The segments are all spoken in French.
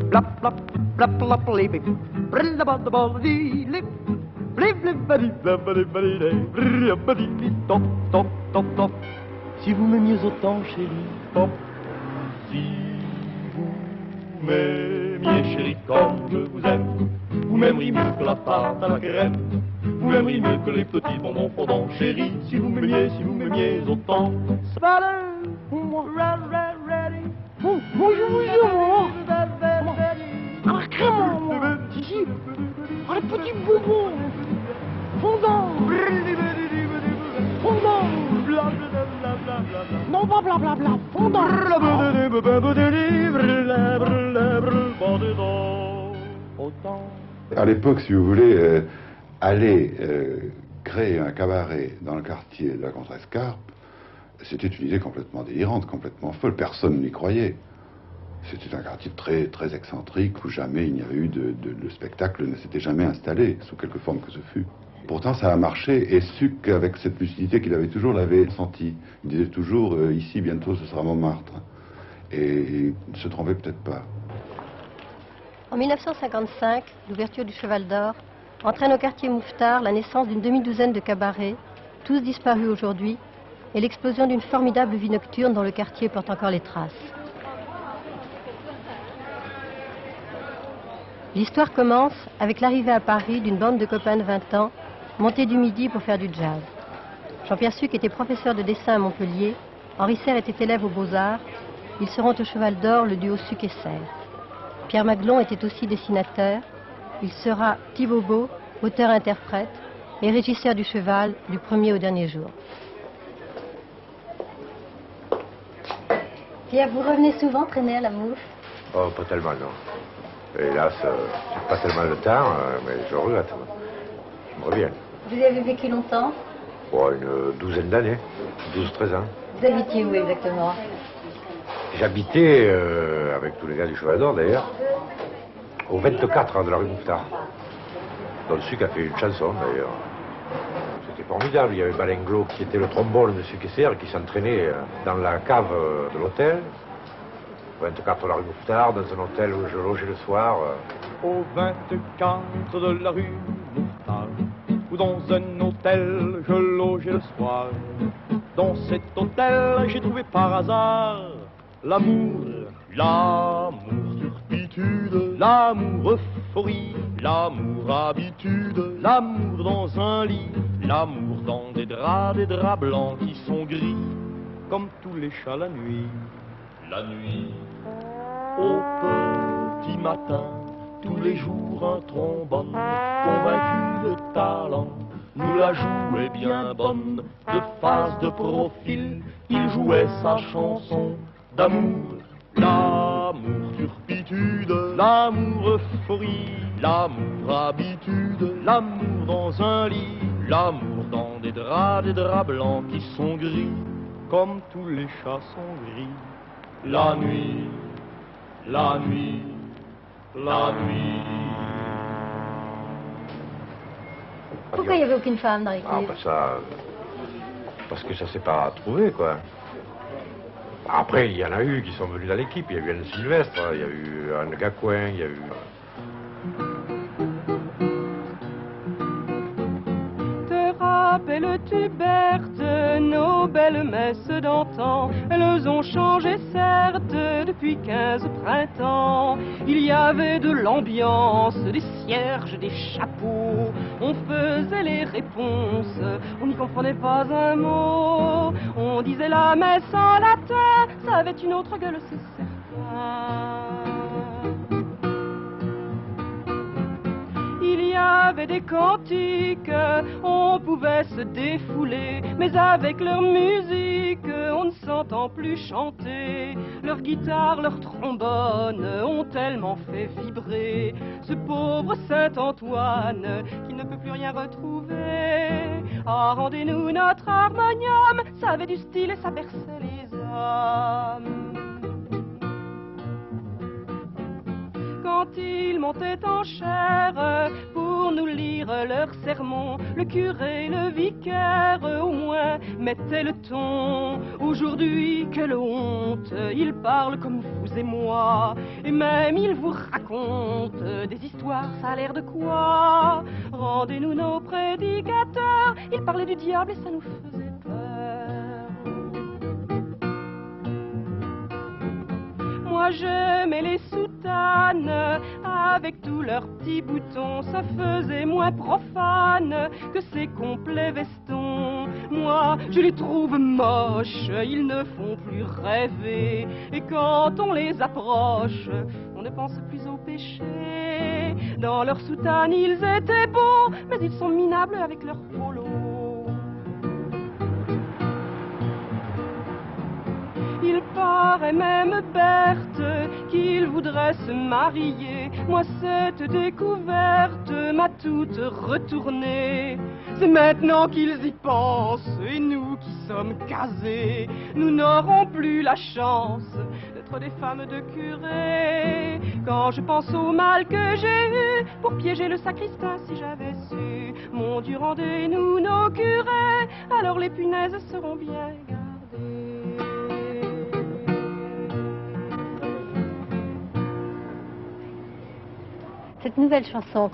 Blap, blap, blap, blap, lip, brilla, bada, bada, dee, lip, blip, blip, badi, badi, badi, dee, brilla, badi, top, top, top, top. Si vous m'aimiez autant, chérie, top. Si vous m'aimiez, chérie, comme je vous aime, vous m'aimeriez mieux que la pâte à la crème. Vous m'aimeriez mieux que les petits bonbons fondants, chérie, si vous m'aimiez autant. Bonjour, à la crème, ici, à les petits bonbons, fondants, fondants, non pas blablabla, fondants. À l'époque, si vous voulez, aller créer un cabaret dans le quartier de la Contrescarpe, c'était une idée complètement délirante, complètement folle. Personne n'y croyait. C'était un quartier très, très excentrique où jamais il n'y avait eu le spectacle ne s'était jamais installé, sous quelque forme que ce fût. Pourtant, ça a marché et Suc, avec cette lucidité qu'il avait toujours, l'avait senti. Il disait toujours, ici, bientôt, ce sera Montmartre. Et il ne se trompait peut-être pas. En 1955, l'ouverture du Cheval d'Or entraîne au quartier Mouffetard la naissance d'une demi-douzaine de cabarets, tous disparus aujourd'hui, et l'explosion d'une formidable vie nocturne dont le quartier porte encore les traces. L'histoire commence avec l'arrivée à Paris d'une bande de copains de 20 ans, montés du Midi pour faire du jazz. Jean-Pierre Suc était professeur de dessin à Montpellier, Henri Serre était élève aux Beaux-Arts, ils seront au Cheval d'Or le duo Suc et Serre. Pierre Maglon était aussi dessinateur, il sera Thibaut, auteur-interprète et régisseur du Cheval du premier au dernier jour. Pierre, vous revenez souvent traîner à la Mouffe? Oh, pas tellement, non. Hélas, j'ai pas tellement le temps, mais je regrette. Je me reviens. Vous y avez vécu longtemps? Oh, une douzaine d'années, 12-13 ans. Vous habitiez où exactement? J'habitais, avec tous les gars du Cheval d'Or d'ailleurs, au 24 de la rue Mouffetard. Dont Suc a fait une chanson d'ailleurs. C'était formidable. Il y avait Balenglo qui était le trombone de Suc et Serre qui s'entraînait dans la cave de l'hôtel. 24 de la rue Mouffetard, dans un hôtel où je logeais le soir. Au 24 de la rue Mouffetard, ou dans un hôtel je logeais le soir. Dans cet hôtel j'ai trouvé par hasard l'amour, l'amour turpitude, l'amour euphorie, l'amour habitude, l'amour dans un lit, l'amour dans des draps blancs qui sont gris, comme tous les chats la nuit. La nuit, au petit matin, tous les jours un trombone, convaincu de talent, nous la jouait bien bonne, de face, de profil, il jouait sa chanson d'amour, l'amour turpitude, l'amour euphorie, l'amour habitude, l'amour dans un lit, l'amour dans des draps blancs qui sont gris, comme tous les chats sont gris. La nuit, la nuit, la nuit. Pourquoi il n'y avait aucune femme dans l'équipe? Ah, ben ça... parce que ça s'est pas trouvé, quoi. Après, il y en a eu qui sont venus dans l'équipe. Il y a eu Anne Sylvestre, il y a eu Anne Gacouin, il y a eu... Rappelles-tu, Berthe, nos belles messes d'antan? Elles ont changé, certes, depuis 15 printemps. Il y avait de l'ambiance, des cierges, des chapeaux. On faisait les réponses, on n'y comprenait pas un mot. On disait la messe en latin, ça avait une autre gueule, c'est certain. Il y avait des cantiques, on pouvait se défouler, mais avec leur musique, on ne s'entend plus chanter. Leur guitare, leur trombone ont tellement fait vibrer ce pauvre Saint-Antoine qui ne peut plus rien retrouver. Ah, rendez-nous notre harmonium, ça avait du style et ça berçait les hommes. Quand il montait en chair pour pour nous lire leurs sermons. Le curé, le vicaire, au moins, mettaient le ton. Aujourd'hui, quelle honte, ils parlent comme vous et moi. Et même ils vous racontent des histoires, ça a l'air de quoi? Rendez-nous nos prédicateurs. Ils parlaient du diable et ça nous faisait peur. Moi j'aimais les soutanes avec tous leurs petits boutons, ça faisait moins profane que ces complets vestons. Moi je les trouve moches, ils ne font plus rêver, et quand on les approche, on ne pense plus au péché. Dans leurs soutanes ils étaient beaux, mais ils sont minables avec leurs polos. Il paraît même, Berthe, qu'il voudrait se marier. Moi, cette découverte m'a toute retournée. C'est maintenant qu'ils y pensent, et nous qui sommes casés, nous n'aurons plus la chance d'être des femmes de curé. Quand je pense au mal que j'ai eu pour piéger le sacristain, si j'avais su, mon Dieu, rendez-nous nos curés, alors les punaises seront bien gardées. Cette nouvelle chanson,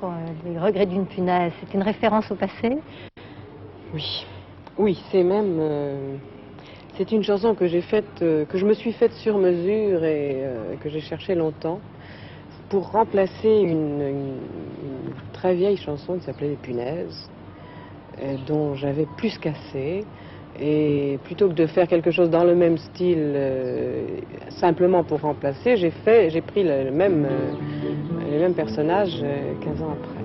Les regrets d'une punaise, c'est une référence au passé? Oui, oui, c'est même... c'est une chanson que j'ai faite, que je me suis faite sur mesure et que j'ai cherché longtemps pour remplacer une très vieille chanson qui s'appelait Les punaises, dont j'avais plus qu'assez. Et plutôt que de faire quelque chose dans le même style, simplement pour remplacer, j'ai pris les mêmes personnages 15 ans après.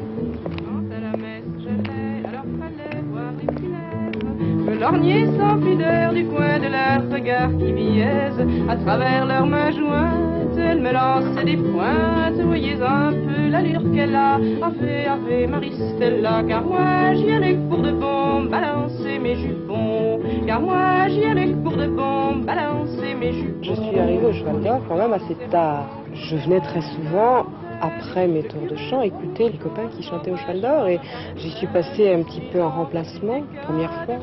Je lorgnais sans pudeur du coin de leur regard qui biaise. À travers leurs mains jointes, elle me lançait des pointes. Voyez un peu l'allure qu'elle a. Ave, ave, Maristella, car moi j'y allais pour de bon balancer mes jupons. Car moi j'y allais pour de bon balancer mes jupons. Je suis arrivée au Cheval d'Or quand même assez tard. Je venais très souvent, après mes tours de chant, écouter les copains qui chantaient au Cheval d'Or, et j'y suis passée un petit peu en remplacement, première fois.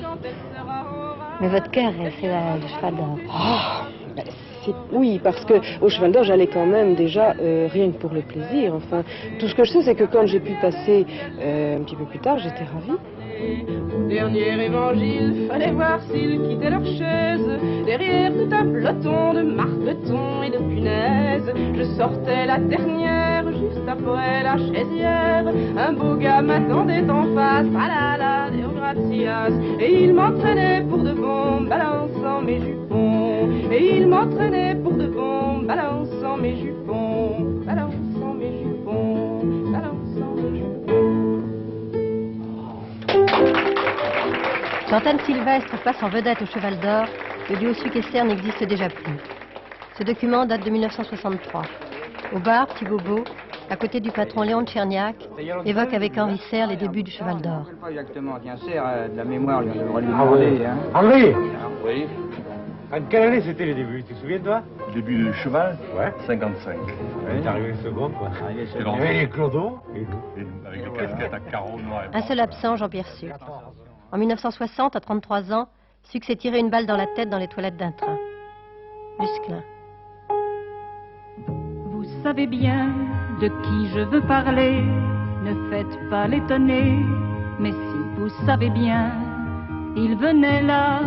Mais votre cœur, c'est le Cheval d'Or. Oui, parce que au Cheval d'Or, j'allais quand même déjà rien que pour le plaisir. Enfin, tout ce que je sais, c'est que quand j'ai pu passer un petit peu plus tard, j'étais ravie. Au dernier évangile, fallait voir s'ils quittaient leur chaise. Derrière tout un peloton de martetons et de punaises, je sortais la dernière, juste après la chaisière. Un beau gars m'attendait en face, ah là là, Deo gratias. Et il m'entraînait pour de bon, balançant mes jupons. Et il m'entraînait pour de bon, balançant mes jupons. Balançant mes jupons, balançant mes jupons. Quand Anne Sylvestre passe en vedette au Cheval d'Or, le duo Suc-Esther n'existe déjà plus. Ce document date de 1963. Au bar, Petit Bobo, à côté du patron Léon de Tcherniac, évoque avec Henri Serre les débuts du Cheval d'Or. Pas exactement, tiens, Serre, de la mémoire, on devrait lui demander. Hein. Henri, Oui. en quelle année c'était les débuts? Tu te souviens, toi? Début du cheval, Ouais. 55. T'es arrivé second, quoi. Arrivé Il y second. avait les clodos. Avec le casquette à carreaux noirs. Un seul absent, Jean-Pierre Suc. En 1960, à 33 ans, Suc s'est tiré une balle dans la tête dans les toilettes d'un train. Musclin. Vous savez bien de qui je veux parler, ne faites pas l'étonner, mais si vous savez bien, il venait là,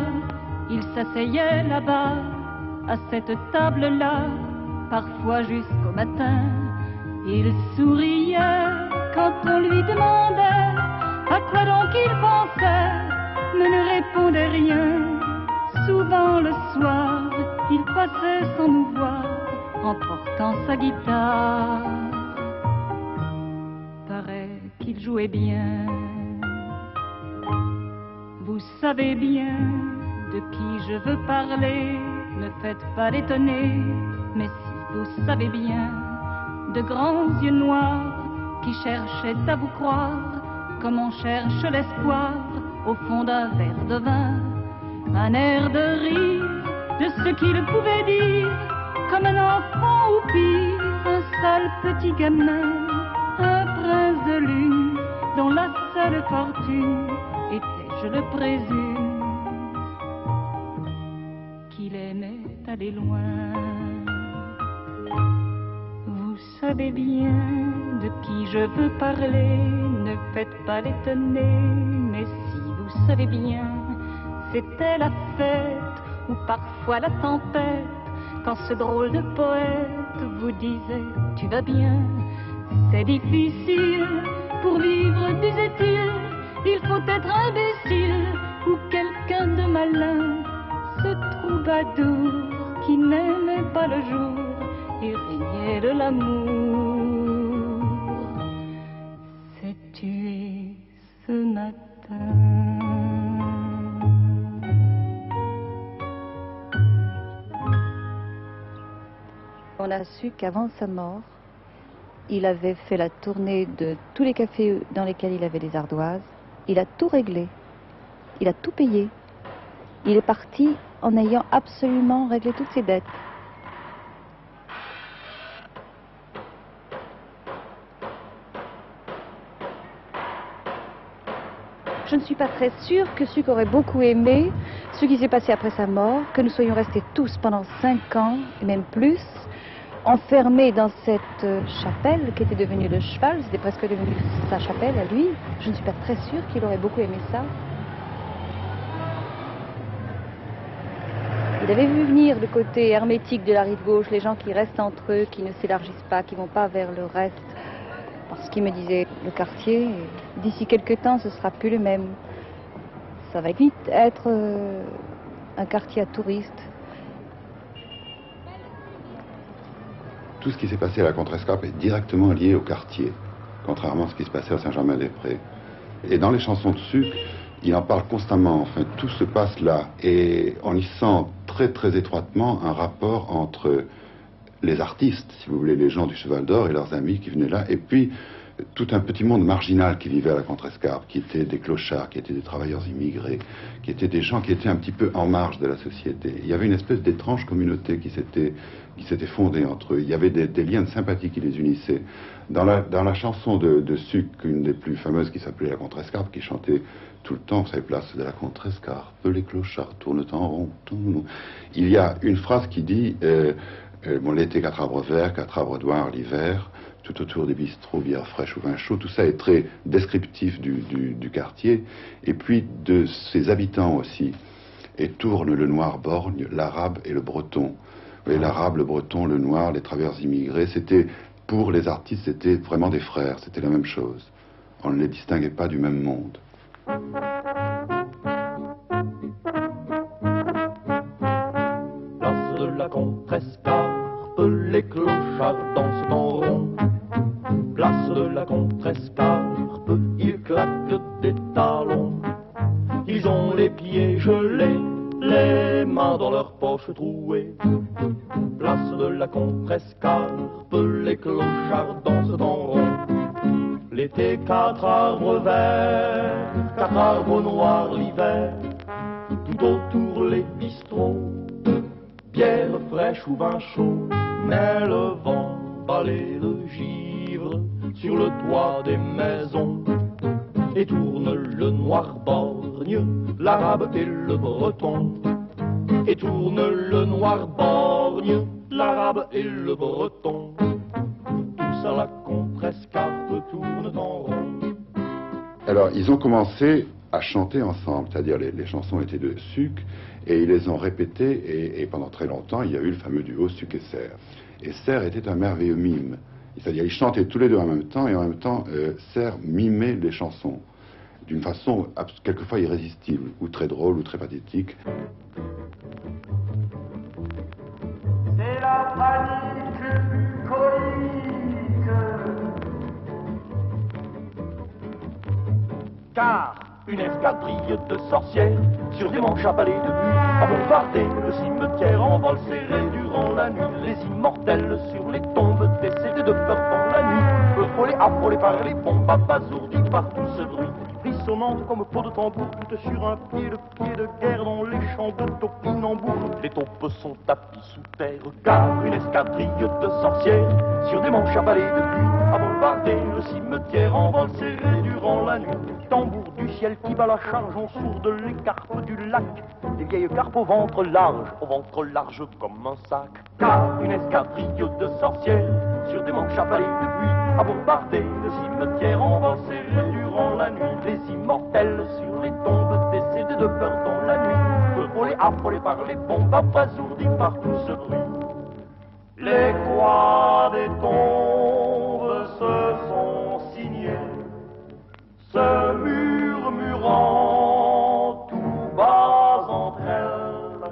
il s'asseyait là-bas, à cette table-là, parfois jusqu'au matin. Il souriait quand on lui demandait à quoi donc il pensait, mais ne répondait rien. Souvent le soir, il passait sans nous voir, en portant sa guitare. Paraît qu'il jouait bien. Vous savez bien de qui je veux parler, ne faites pas l'étonner, mais si vous savez bien, de grands yeux noirs qui cherchaient à vous croire, comme on cherche l'espoir au fond d'un verre de vin, un air de rire de ce qu'il pouvait dire, comme un enfant ou pire, un sale petit gamin, un prince de lune, dont la seule fortune était, je le présume, qu'il aimait aller loin. Vous savez bien de qui je veux parler, ne faites pas l'étonner, mais si vous savez bien, c'était la fête ou parfois la tempête, quand ce drôle de poète vous disait tu vas bien. C'est difficile pour vivre, disait-il, il faut être imbécile ou quelqu'un de malin, ce troubadour qui n'aimait pas le jour et riait de l'amour s'est tué ce matin. On a su qu'avant sa mort, il avait fait la tournée de tous les cafés dans lesquels il avait des ardoises. Il a tout réglé. Il a tout payé. Il est parti en ayant absolument réglé toutes ses dettes. Je ne suis pas très sûre que Suc aurait beaucoup aimé ce qui s'est passé après sa mort, que nous soyons restés tous pendant 5 ans, et même plus, enfermés dans cette chapelle qui était devenue le cheval, c'était presque devenu sa chapelle à lui. Je ne suis pas très sûre qu'il aurait beaucoup aimé ça. Il avait vu venir le côté hermétique de la rive gauche, les gens qui restent entre eux, qui ne s'élargissent pas, qui ne vont pas vers le reste. Parce qu'il me disait, le quartier, d'ici quelques temps, ce ne sera plus le même. Ça va vite être un quartier à touristes. Tout ce qui s'est passé à la Contrescarpe est directement lié au quartier, contrairement à ce qui se passait à Saint-Germain-des-Prés. Et dans les chansons de Suc, il en parle constamment, enfin tout se passe là. Et on y sent très très étroitement un rapport entre les artistes, si vous voulez, les gens du Cheval d'Or et leurs amis qui venaient là, et puis tout un petit monde marginal qui vivait à la Contrescarpe, qui étaient des clochards, qui étaient des travailleurs immigrés, qui étaient des gens qui étaient un petit peu en marge de la société. Il y avait une espèce d'étrange communauté qui s'était fondée entre eux. Il y avait des liens de sympathie qui les unissaient. Dans la chanson de Suc, une des plus fameuses qui s'appelait La Contrescarpe, qui chantait tout le temps, vous savez, place de la Contrescarpe, les clochards tournent en rond. Il y a une phrase qui dit bon, l'été 4 arbres verts, 4 arbres noirs l'hiver, tout autour des bistrots, bière fraîche ou vin chaud, tout ça est très descriptif du quartier, et puis de ses habitants aussi. Et Tourne, le noir borgne, l'arabe et le breton. Et l'arabe, le breton, le noir, les travailleurs immigrés, c'était, pour les artistes, c'était vraiment des frères, c'était la même chose. On ne les distinguait pas du même monde. Place de la Contrescarpe, les clochards dansent en rond. Place de la Contrescarpe, ils claquent des talons. Ils ont les pieds gelés, les mains dans leurs poches trouées. Place de la Contrescarpe, les clochards dansent en rond. L'été, 4 arbres verts, 4 arbres noirs l'hiver. Tout autour les bistrots, bière fraîche ou vin chaud. Mais le vent balaye le givre sur le toit des maisons. Et tourne le noir borgne, l'arabe et le breton. Et tourne le noir borgne, l'arabe et le breton. Tous à la Contrescarpe tournent en rond. Alors, ils ont commencé à chanter ensemble, c'est-à-dire les chansons étaient de Suc, et ils les ont répétées, et pendant très longtemps, il y a eu le fameux duo Suc et Serre. Et Serre était un merveilleux mime. C'est-à-dire, ils chantaient tous les deux en même temps, et en même temps, Serre mimait les chansons, d'une façon quelquefois irrésistible, ou très drôle, ou très pathétique. C'est la panique bucolique. Car une escadrille de sorcières sur des manches à balai de buis a bombardé le cimetière en vol serré durant la nuit. Les immortels sur les tombes décédés de peur dans la nuit, affolés par les bombes abasourdis par tout ce bruit. sonnantes comme peau de tambour, toutes sur un pied de guerre dans les champs de Topinambour. Les taupes sont tapis sous terre, car une escadrille de sorcières, sur des manches à balai de pluie, a bombardé le cimetière en vol serré durant la nuit. Tambour du ciel qui bat la charge en sourde les carpes du lac, des vieilles carpes au ventre large comme un sac. Car une escadrille de sorcières, sur des manches à balai de pluie, a bombardé le cimetière en vol serré durant la nuit. Les immortels sur les tombes, décédés de peur dans la nuit, frôlés, affolés par les bombes, abasourdis par tout ce bruit. Les croix des tombes se sont signées, se murmurant tout bas entre elles,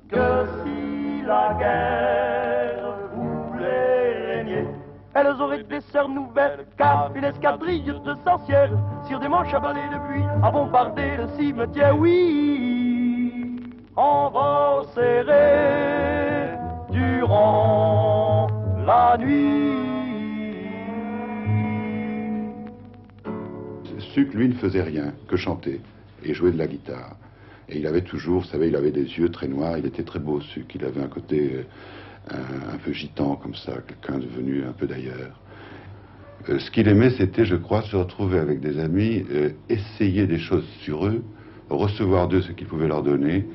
que si la guerre voulait régner, elles auraient des sœurs nouvelles, car une escadrille de sorcières, sur des manches à balai de pluie, a bombardé le cimetière, oui, en vol serré durant la nuit. Suc, lui, ne faisait rien que chanter et jouer de la guitare. Et il avait toujours, vous savez, il avait des yeux très noirs, il était très beau, Suc. Il avait un côté un peu gitan comme ça, quelqu'un devenu un peu d'ailleurs. Ce qu'il aimait, c'était, je crois, se retrouver avec des amis, essayer des choses sur eux, recevoir d'eux ce qu'il pouvait leur donner,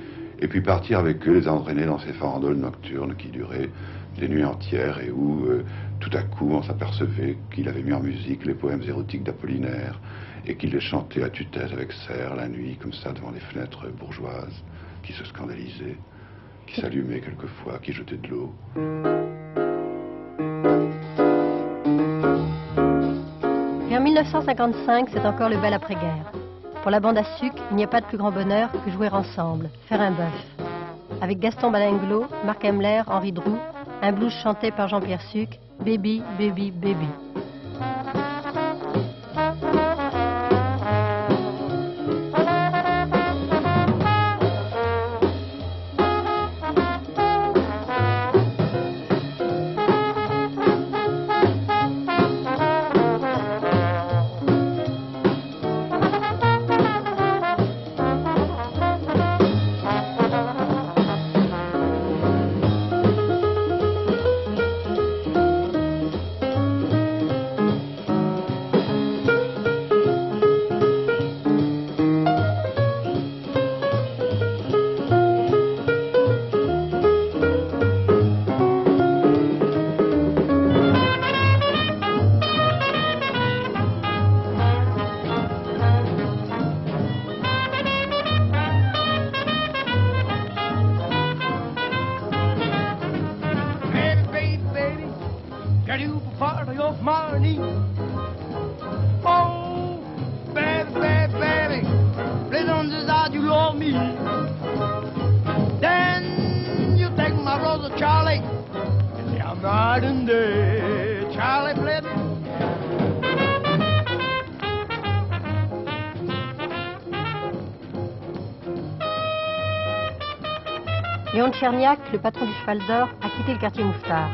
et puis partir avec eux, les entraîner dans ces farandoles nocturnes qui duraient des nuits entières et où, tout à coup, on s'apercevait qu'il avait mis en musique les poèmes érotiques d'Apollinaire et qu'il les chantait à tue-tête avec Serre la nuit, comme ça, devant les fenêtres bourgeoises, qui se scandalisaient, qui s'allumaient quelquefois, qui jetaient de l'eau. Vers 1955, c'est encore le bel après-guerre. Pour la bande à Suc, il n'y a pas de plus grand bonheur que jouer ensemble, faire un bœuf. Avec Gaston Balinglot, Marc Hemler, Henri Droux, un blues chanté par Jean-Pierre Suc, Baby, Baby, Baby. Léon Tcherniak, le patron du Cheval d'Or, a quitté le quartier Mouffetard.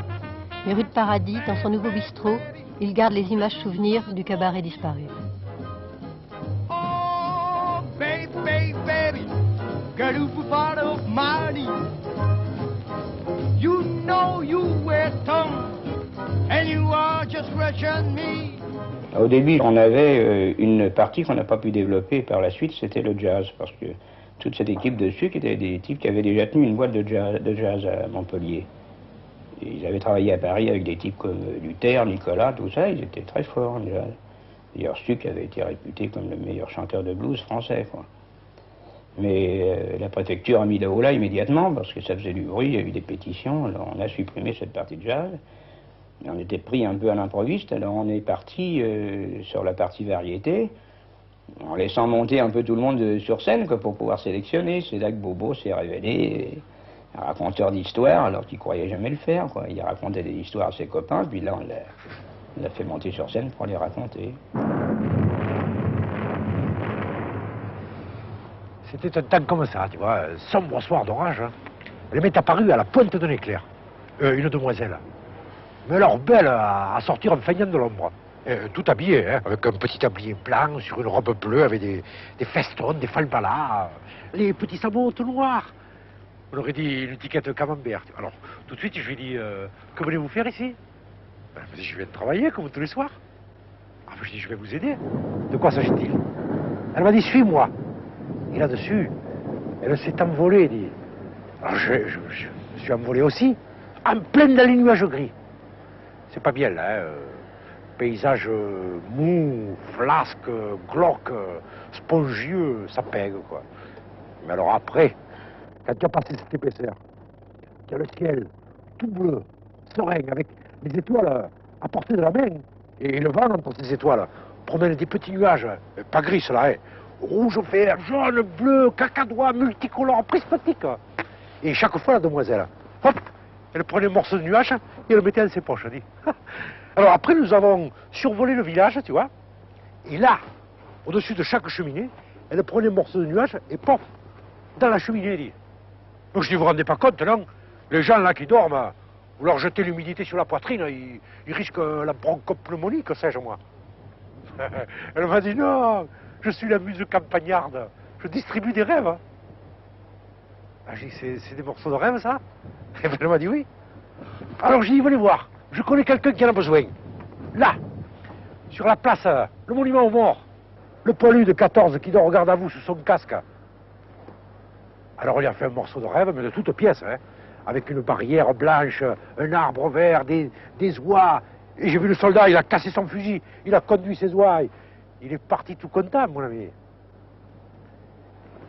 Mais rue de Paradis, dans son nouveau bistrot, il garde les images souvenirs du cabaret disparu. Oh, baby, baby, baby, girl, you were part of my need. You know you were tongue, and you are just Russian me. Au début, on avait une partie qu'on n'a pas pu développer par la suite, c'était le jazz, parce que toute cette équipe de Suc était des types qui avaient déjà tenu une boîte de jazz à Montpellier. Et ils avaient travaillé à Paris avec des types comme Luther, Nicolas, tout ça, ils étaient très forts en jazz. D'ailleurs, Suc avait été réputé comme le meilleur chanteur de blues français, quoi. Mais la préfecture a mis la haut là immédiatement, parce que ça faisait du bruit, il y a eu des pétitions, alors on a supprimé cette partie de jazz. Et on était pris un peu à l'improviste, alors on est parti sur la partie variété, en laissant monter un peu tout le monde sur scène, quoi, pour pouvoir sélectionner. C'est là que Bobo s'est révélé un raconteur d'histoires, alors qu'il croyait jamais le faire, quoi. Il racontait des histoires à ses copains, puis là on l'a fait monter sur scène pour les raconter. C'était un temps comme ça, tu vois, sombre soir d'orage. Hein. Elle m'est apparue à la pointe d'un éclair, une demoiselle. Mais alors belle à sortir en feignant de l'ombre. tout habillé, hein, avec un petit tablier blanc sur une robe bleue, avec des festons, des falbalas, les petits sabots tout noirs. On aurait dit une étiquette de camembert. Alors, tout de suite, je lui ai dit, que voulez-vous faire ici? Elle m'a dit, je viens de travailler, comme tous les soirs. Ah, je lui ai dit, je vais vous aider. De quoi s'agit-il? Elle m'a dit, suis-moi. Et là-dessus, elle s'est envolée, dit. Alors, je me suis envolé aussi, en pleine dans les nuages gris. C'est pas bien, là, hein. Paysage mou, flasque, glauque, spongieux, ça pègue, quoi. Mais alors après, quand tu as passé cette épaisseur, tu as le ciel tout bleu, serein, avec les étoiles à portée de la main, et le vent entre ces étoiles promène des petits nuages, pas gris cela, hein, rouge, vert, jaune, bleu, cacadois, multicolores, prismatiques. Et chaque fois, la demoiselle, hop, elle prenait un morceau de nuage et elle le mettait dans ses poches, dit. Alors après, nous avons survolé le village, tu vois, et là, au-dessus de chaque cheminée, elle prenait un morceau de nuage et pof, dans la cheminée, dit. Donc je dis, vous vous rendez pas compte, non? Les gens là qui dorment, vous leur jetez l'humidité sur la poitrine, ils risquent la bronchopneumonie, que sais-je moi. Elle m'a dit, non, je suis la muse campagnarde, je distribue des rêves. Ah, j'ai dit, c'est des morceaux de rêve, ça? Et elle m'a dit oui. Alors j'ai dit, venez voir, je connais quelqu'un qui en a besoin. Là, sur la place, le monument aux morts, le poilu de 14 qui dort au garde à vous sous son casque. Alors on lui a fait un morceau de rêve, mais de toutes pièces, hein, avec une barrière blanche, un arbre vert, des oies. Et j'ai vu le soldat, il a cassé son fusil, il a conduit ses oies. Il est parti tout content, mon ami.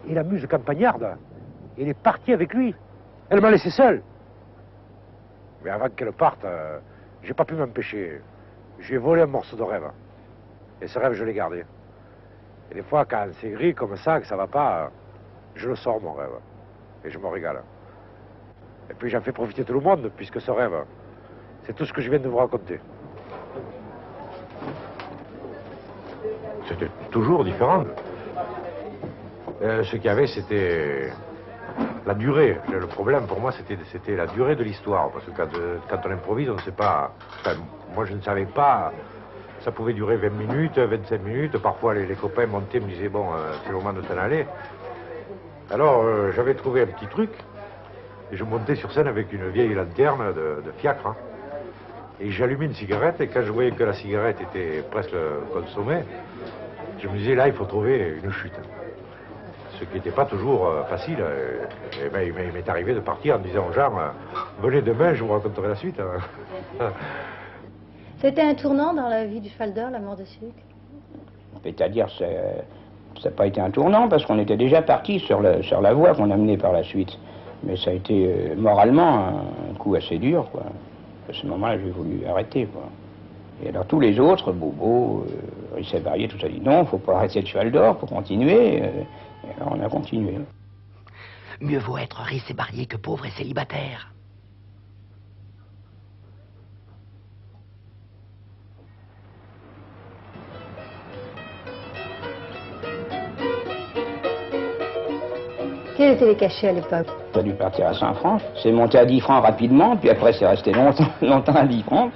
Et la muse campagnarde, elle est partie avec lui. Elle m'a laissé seul. Mais avant qu'elle parte, j'ai pas pu m'empêcher. J'ai volé un morceau de rêve. Et ce rêve, je l'ai gardé. Et des fois, quand c'est gris comme ça, que ça va pas, je le sors, mon rêve. Et je me régale. Et puis j'en fais profiter tout le monde, puisque ce rêve, c'est tout ce que je viens de vous raconter. C'était toujours différent. Ce qu'il y avait, c'était la durée. Le problème pour moi, c'était la durée de l'histoire. Parce que quand on improvise, on ne sait pas... Enfin, moi, je ne savais pas... Ça pouvait durer 20 minutes, 25 minutes. Parfois, les copains montaient et me disaient, bon, c'est le moment de s'en aller. Alors, j'avais trouvé un petit truc. Et je montais sur scène avec une vieille lanterne de fiacre. Hein. Et j'allumais une cigarette. Et quand je voyais que la cigarette était presque consommée, je me disais, là, il faut trouver une chute. Ce qui n'était pas toujours facile. Et ben, il m'est arrivé de partir en disant aux gens, venez demain, je vous raconterai la suite. Hein. C'était un tournant dans la vie du cheval d'or, la mort de Suc? C'est-à-dire, ça n'a pas été un tournant, parce qu'on était déjà parti sur la voie qu'on a menée par la suite. Mais ça a été moralement un coup assez dur, quoi. À ce moment-là, j'ai voulu arrêter, quoi. Et alors tous les autres, Bobo, Risset Barrier, tout ça, dit non, il ne faut pas arrêter le cheval d'or, il faut continuer. Et alors on a continué. Mieux vaut être Risset Barrier que pauvre et célibataire. Quels étaient les cachets à l'époque? Ça a dû partir à 5 francs. C'est monté à 10 francs rapidement, puis après c'est resté longtemps à 10 francs.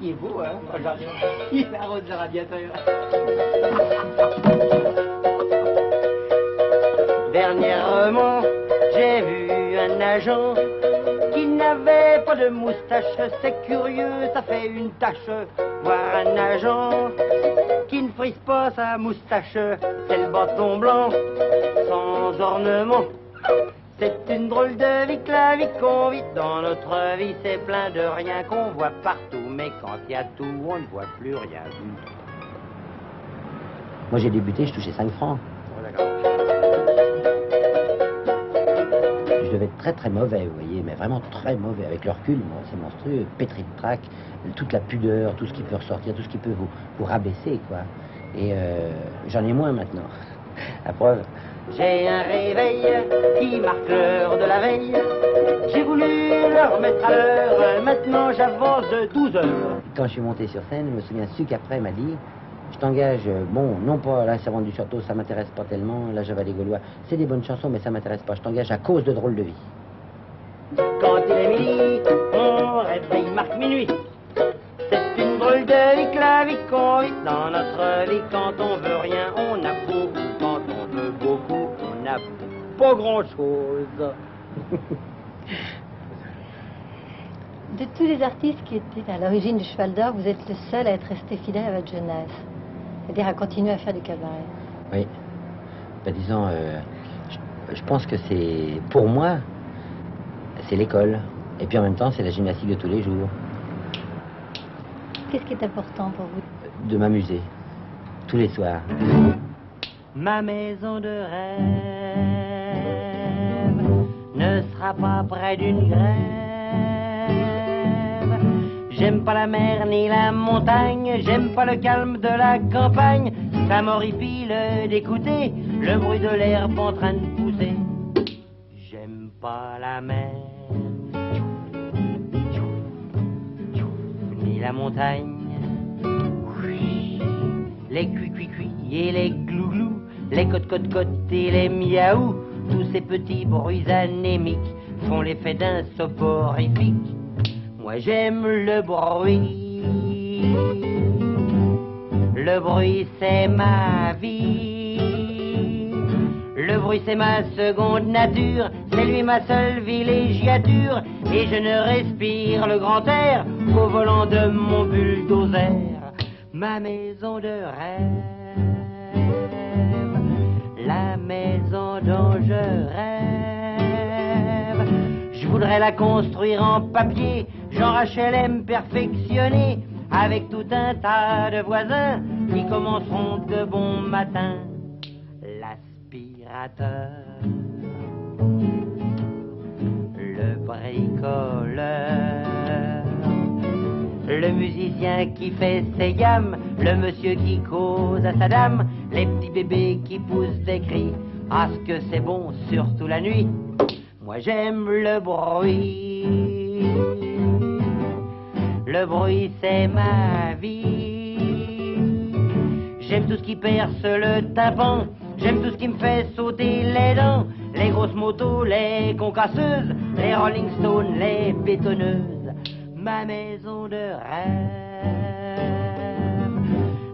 Il est beau, hein, le jardin. Il arrose le radiateur. Dernièrement, j'ai vu un agent qui n'avait pas de moustache. C'est curieux, ça fait une tache. Voir un agent qui ne frise pas sa moustache. C'est le bâton blanc, sans ornement. C'est une drôle de vie que la vie qu'on vit. Dans notre vie, c'est plein de rien qu'on voit partout. Mais quand il y a tout, on ne voit plus rien du tout. Moi, j'ai débuté, je touchais 5 francs. Je devais être très très mauvais, vous voyez, mais vraiment très mauvais. Avec le recul, moi, c'est monstrueux, pétri de trac, toute la pudeur, tout ce qui peut ressortir, tout ce qui peut vous rabaisser, quoi. Et j'en ai moins maintenant. La preuve. J'ai un réveil qui marque l'heure de la veille. J'ai voulu le remettre à l'heure. Maintenant j'avance de 12 heures. Quand je suis monté sur scène, je me souviens, Suc après m'a dit, je t'engage, bon, non pas la servante du château, ça m'intéresse pas tellement, la Chevalier Gaulois, c'est des bonnes chansons, mais ça m'intéresse pas. Je t'engage à cause de Drôle de vie. Quand il est midi, mon réveil marque minuit. Aldevic, Lavic, Convic, dans notre vie, quand on veut rien, on a beaucoup, quand on veut beaucoup, on n'a pas grand-chose. De tous les artistes qui étaient à l'origine du Cheval d'Or, vous êtes le seul à être resté fidèle à votre jeunesse, c'est-à-dire à continuer à faire du cabaret. Oui. Ben, disons, je pense que c'est, pour moi, c'est l'école. Et puis en même temps, c'est la gymnastique de tous les jours. Qu'est-ce qui est important pour vous? De m'amuser, tous les soirs. Ma maison de rêve ne sera pas près d'une grève. J'aime pas la mer ni la montagne, j'aime pas le calme de la campagne. Ça m'horripile d'écouter le bruit de l'herbe en train de pousser. J'aime pas la mer ni la montagne. Les cui-cui-cui et les glou-glou, les cote-cote-cote et les miaou, tous ces petits bruits anémiques font l'effet d'un soporifique. Moi j'aime le bruit. Le bruit c'est ma vie. Le bruit c'est ma seconde nature. C'est lui ma seule villégiature. Et je ne respire le grand air qu'au volant de mon bulldozer. Ma maison de rêve, la maison dont je rêve. Je voudrais la construire en papier, genre HLM perfectionné, avec tout un tas de voisins qui commenceront de bon matin. L'aspirateur, le bricoleur, le musicien qui fait ses gammes, le monsieur qui cause à sa dame, les petits bébés qui poussent des cris. Ah, ce que c'est bon, surtout la nuit. Moi j'aime le bruit. Le bruit c'est ma vie. J'aime tout ce qui perce le tympan. J'aime tout ce qui me fait sauter les dents. Les grosses motos, les concasseuses, les Rolling Stones, les bétonneuses. Ma maison de rêve,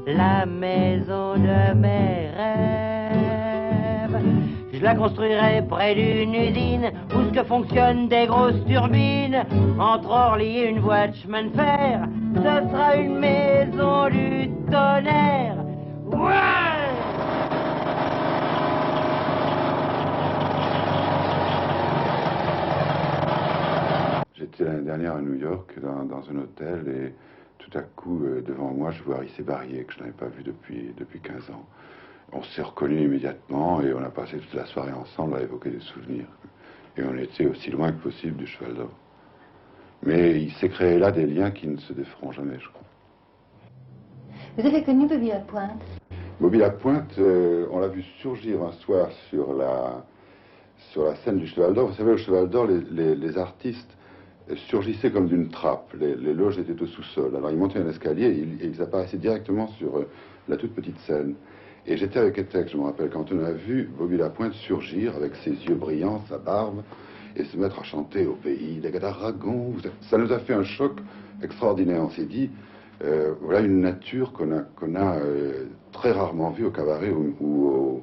la maison de mes rêves. Je la construirai près d'une usine où ce que fonctionnent des grosses turbines. Entre Orly et une voie de chemin de fer, ce sera une maison du tonnerre. Ouais! J'étais l'année dernière à New York dans un hôtel et tout à coup devant moi je vois Rissé Barrier que je n'avais pas vu depuis 15 ans. On s'est reconnus immédiatement et on a passé toute la soirée ensemble à évoquer des souvenirs. Et on était aussi loin que possible du Cheval d'Or. Mais il s'est créé là des liens qui ne se déferont jamais, je crois. Vous avez connu Bobby Lapointe? Bobby Lapointe, on l'a vu surgir un soir sur la scène du Cheval d'Or. Vous savez, au Cheval d'Or, les artistes surgissaient comme d'une trappe. Les loges étaient au sous-sol. Alors ils montaient un escalier et ils apparaissaient directement sur la toute petite scène. Et j'étais avec Etex, je me rappelle, quand on a vu Bobby Lapointe surgir avec ses yeux brillants, sa barbe, et se mettre à chanter au pays des Gadarragons. Ça nous a fait un choc extraordinaire. On s'est dit, voilà une nature qu'on a très rarement vue au cabaret ou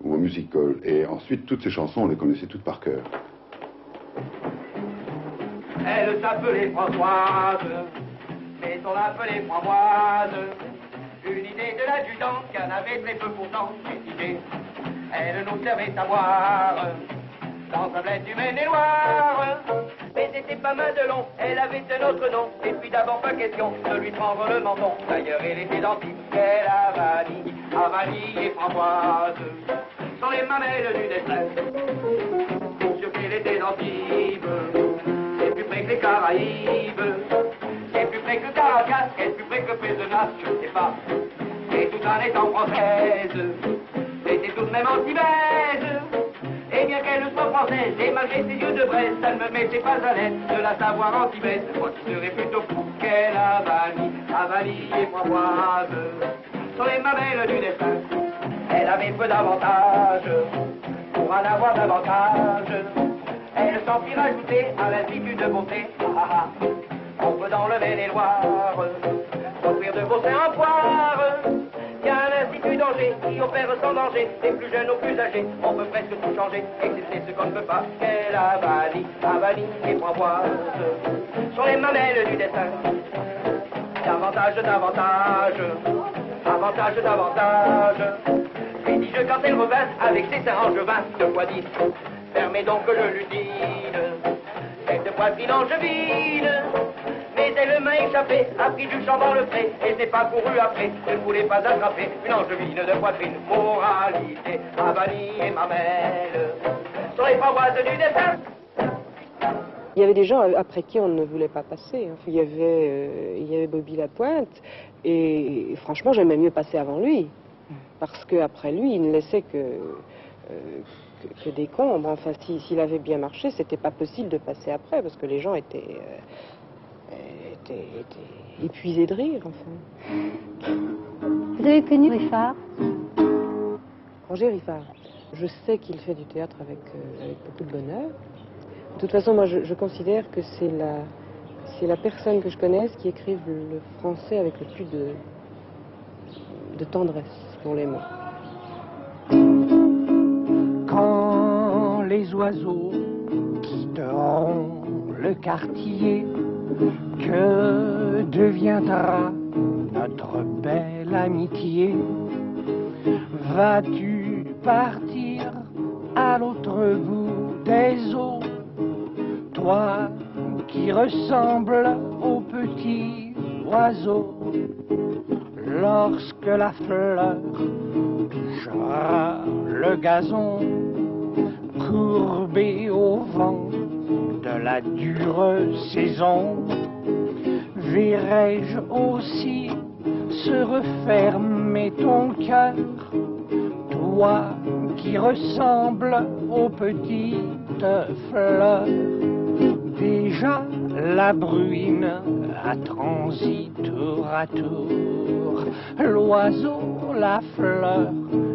au music-hall. Et ensuite, toutes ces chansons, on les connaissait toutes par cœur. Elle s'appelait Françoise, mais on l'appelait Framboise. Une idée de l'adjudant qui en avait très peu pourtant critiqué. Elle nous servait à boire dans un bled du Maine-et-Loire. Mais c'était pas Madelon, elle avait un autre nom. Et puis d'abord pas question de lui prendre le menton. D'ailleurs elle était dentiste, quelle avanie, Avanie et Framboise sont les mamelles du détresse. Pour sûr qu'elle était dentiste, c'est plus près que les Caraïbes. C'est plus près que Caracas, est plus près que Pézenas, je ne sais pas. Et tout en étant française, c'était tout de même anti-baise. Et bien qu'elle soit française, et malgré ses yeux de braise, ça ne me mettait pas à l'aise de la savoir anti-baise. Moi qui serais plutôt fou qu'elle Avanie, Avanie et Framboise sont les mamelles du destin. Elle avait peu d'avantages, pour en avoir davantage. Elle s'en fit rajouter à l'altitude de beauté. On peut dans le Maine-et-Loire construire de beaux seins en poire. Il y a un institut d'Angers qui opère sans danger, des plus jeunes aux plus âgés, on peut presque tout changer, excepté ce qu'on ne peut pas. Quelle avalie et framboise, sur les mamelles du dessin. Davantage, lui dis-je quand elle revint, avec ses seins angevins, 2 fois 10, fermez donc je lui dis, cette poitrine angevine. Mais elle m'a échappé, a pris du champ dans le pré, et n'est pas couru après, je ne voulais pas attraper une angevine de poitrine. Moralité, avanie et mamelle, sur les paroisses du dessin. Il y avait des gens après qui on ne voulait pas passer. Il y avait Bobby Lapointe, et franchement, j'aimais mieux passer avant lui. Parce qu'après lui, il ne laissait que des combres. Enfin, s'il avait bien marché, c'était pas possible de passer après, parce que les gens étaient épuisés de rire, enfin. Vous avez connu Riffard? Roger Riffard. Je sais qu'il fait du théâtre avec beaucoup de bonheur. De toute façon, moi, je considère que c'est la personne que je connaisse qui écrive le français avec le plus de tendresse pour les mots. Quand les oiseaux quitteront le quartier, que deviendra notre belle amitié? Vas-tu partir à l'autre bout des eaux, toi qui ressembles au petit oiseau? Lorsque la fleur touchera le gazon, courbé au vent de la dure saison, verrai-je aussi se refermer ton cœur, toi qui ressembles aux petites fleurs? Déjà la bruine a transi tour à tour, l'oiseau, la fleur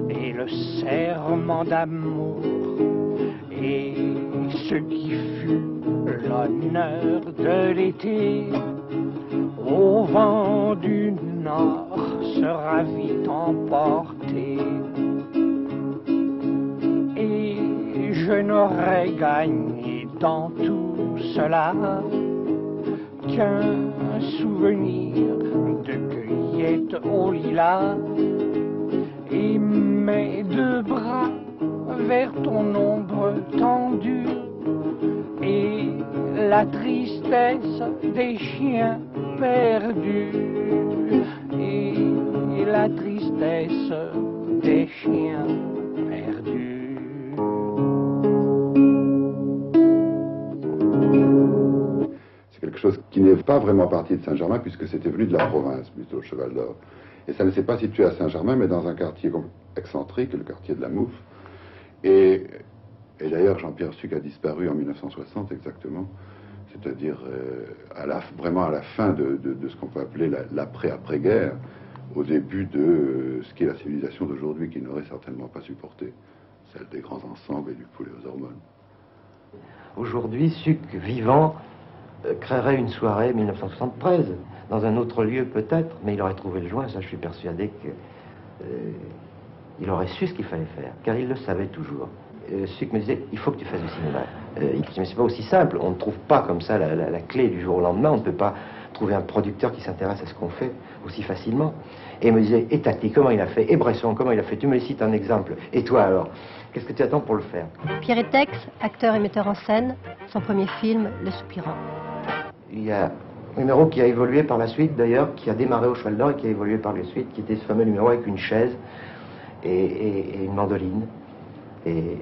et le serment d'amour, et ce qui fut l'honneur de l'été au vent du nord sera vite emporté, et je n'aurai gagné dans tout cela qu'un souvenir de cueillette au lilas, et mes 2 bras vers ton ombre tendue, et la tristesse des chiens perdus, et la tristesse des chiens perdus. Quelque chose qui n'est pas vraiment parti de Saint-Germain, puisque c'était venu de la province, plutôt, le Cheval d'Or. Et ça ne s'est pas situé à Saint-Germain, mais dans un quartier excentrique, le quartier de la Mouffe. Et d'ailleurs, Jean-Pierre Sucre a disparu en 1960 exactement, c'est-à-dire vraiment à la fin de ce qu'on peut appeler l'après-après-guerre, au début de ce qui est la civilisation d'aujourd'hui, qu'il n'aurait certainement pas supporté, celle des grands ensembles et du poulet aux hormones. Aujourd'hui, Sucre vivant créerait une soirée 1973, dans un autre lieu peut-être, mais il aurait trouvé le joint, ça je suis persuadé qu'il aurait su ce qu'il fallait faire, car il le savait toujours. Sucre me disait, il faut que tu fasses du cinéma. Il me disait, mais c'est pas aussi simple, on ne trouve pas comme ça la clé du jour au lendemain, on ne peut pas trouver un producteur qui s'intéresse à ce qu'on fait aussi facilement. Et il me disait, et Tati, comment il a fait? Et Bresson, comment il a fait? Tu me cites un exemple. Et toi alors? Qu'est-ce que tu attends pour le faire? Pierre Étex, acteur et metteur en scène, son premier film, Le Soupirant. Il y a un numéro qui a évolué par la suite, d'ailleurs, qui a démarré au Cheval d'Or et qui a évolué par la suite, qui était ce fameux numéro avec une chaise et une mandoline. Et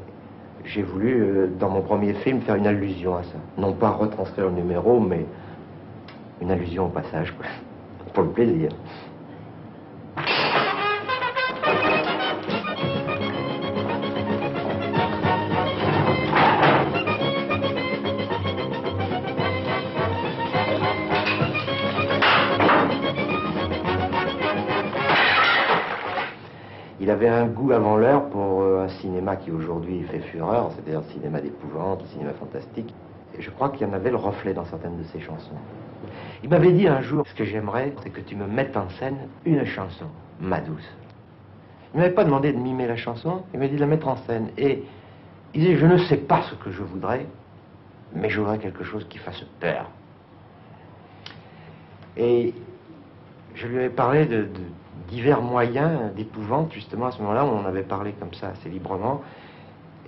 j'ai voulu, dans mon premier film, faire une allusion à ça. Non pas retranscrire le numéro, mais une allusion au passage, quoi. Pour le plaisir. Il avait un goût avant l'heure pour un cinéma qui aujourd'hui fait fureur, c'est-à-dire le cinéma d'épouvante, le cinéma fantastique. Et je crois qu'il y en avait le reflet dans certaines de ses chansons. Il m'avait dit un jour, ce que j'aimerais, c'est que tu me mettes en scène une chanson, Ma douce. Il ne m'avait pas demandé de mimer la chanson, il m'a dit de la mettre en scène. Et il disait, je ne sais pas ce que je voudrais, mais je voudrais quelque chose qui fasse peur. Et je lui avais parlé de divers moyens d'épouvante, justement, à ce moment-là, on en avait parlé comme ça, assez librement.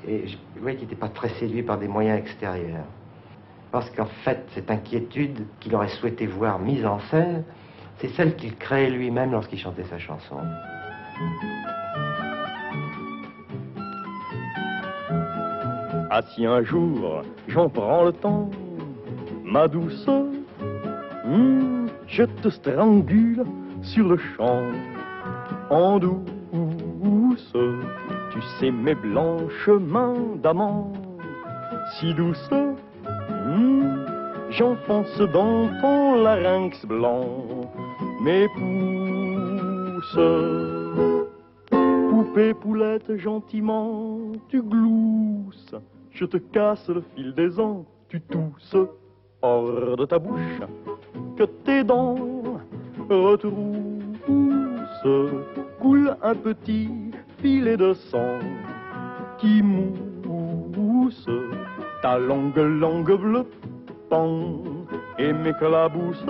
Et je voyais qu'il n'était pas très séduit par des moyens extérieurs. Parce qu'en fait, cette inquiétude qu'il aurait souhaité voir mise en scène, c'est celle qu'il créait lui-même lorsqu'il chantait sa chanson. Ah si un jour j'en prends le temps, ma douce, je te strangule sur le champ, en douce, tu sais mes blanches mains d'amant, si douce, j'enfonce dans ton larynx blanc mes pouces. Poupée poulette, gentiment, tu glousses, je te casse le fil des ans, tu tousses, hors de ta bouche, que tes dents retroussent, coule un petit filet de sang qui mousse ta longue bleue pend et m'éclabousse,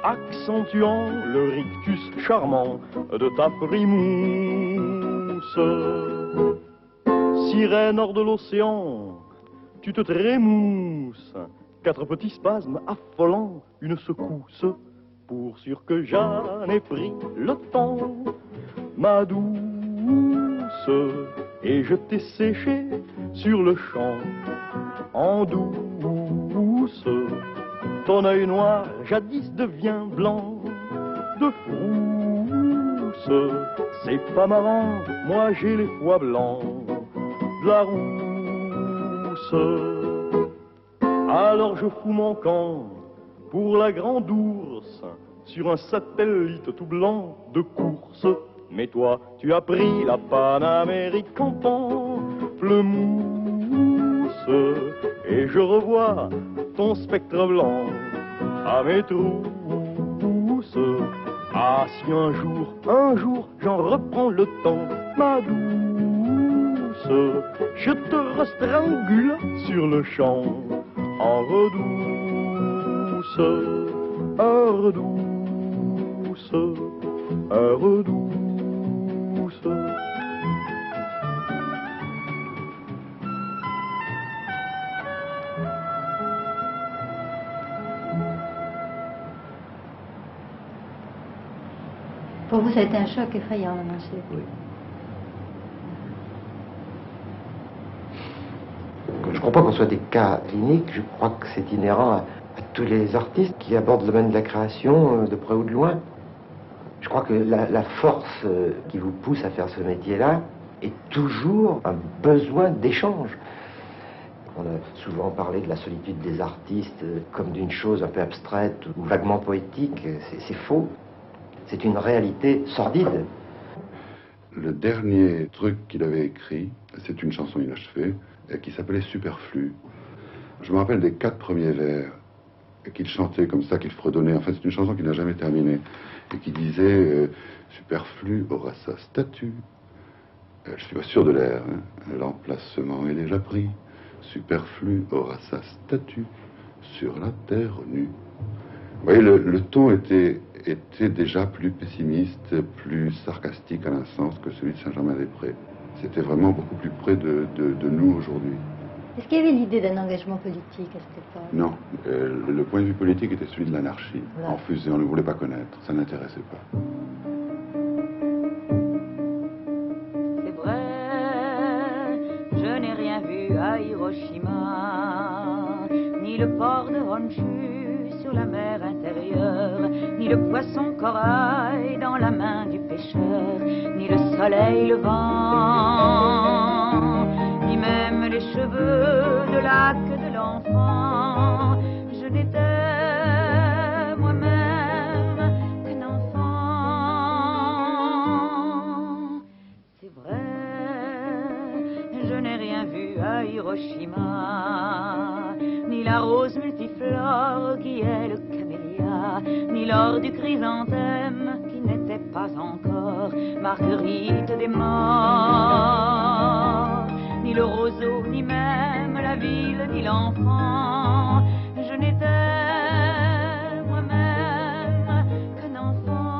accentuant le rictus charmant de ta primousse. Sirène hors de l'océan, tu te trémousses, quatre petits spasmes affolants, une secousse, pour sûr que j'en ai pris le temps, ma douce, et je t'ai séché sur le champ, en douce. Ton œil noir jadis devient blanc de frousse. C'est pas marrant, moi j'ai les foies blancs de la rousse. Alors je fous mon camp pour la grande ours sur un satellite tout blanc de course. Mais toi, tu as pris la Panamérique en pamplemousse. Et je revois ton spectre blanc à mes trousses. Ah, si un jour, j'en reprends le temps, ma douce, je te restrangule sur le champ, en redouce, heure douce, heure douce. Pour vous, ça a été un choc effrayant, la Manchée. Oui. Je ne crois pas qu'on soit des cas cliniques, je crois que c'est inhérent à tous les artistes qui abordent le domaine de la création, de près ou de loin. Je crois que la force qui vous pousse à faire ce métier-là est toujours un besoin d'échange. On a souvent parlé de la solitude des artistes comme d'une chose un peu abstraite ou vaguement poétique. C'est faux. C'est une réalité sordide. Le dernier truc qu'il avait écrit, c'est une chanson inachevée qui s'appelait Superflu. Je me rappelle des 4 premiers vers qu'il chantait comme ça, qu'il fredonnait. En fait, c'est une chanson qu'il n'a jamais terminée et qui disait Superflu aura sa statue. Je suis pas sûr de l'air, hein. L'emplacement est déjà pris. Superflu aura sa statue sur la terre nue. Vous voyez, le ton était déjà plus pessimiste, plus sarcastique à un sens que celui de Saint-Germain-des-Prés. C'était vraiment beaucoup plus près de nous aujourd'hui. Est-ce qu'il y avait l'idée d'un engagement politique à cette époque? Non, le point de vue politique était celui de l'anarchie. Voilà. En fusée, on ne voulait pas connaître, ça n'intéressait pas. C'est vrai, je n'ai rien vu à Hiroshima, ni le port de Honshu sur la mer intérieure, ni le poisson corail dans la main du pêcheur, ni le soleil levant, ni même les cheveux de lac de l'enfant. Je n'étais moi-même qu'un enfant. C'est vrai, je n'ai rien vu à Hiroshima, ni ni la rose multiflore qui est le camélia, ni l'or du chrysanthème qui n'était pas encore marguerite des morts, ni le roseau, ni même la ville, ni l'enfant. Je n'étais moi-même qu'un enfant.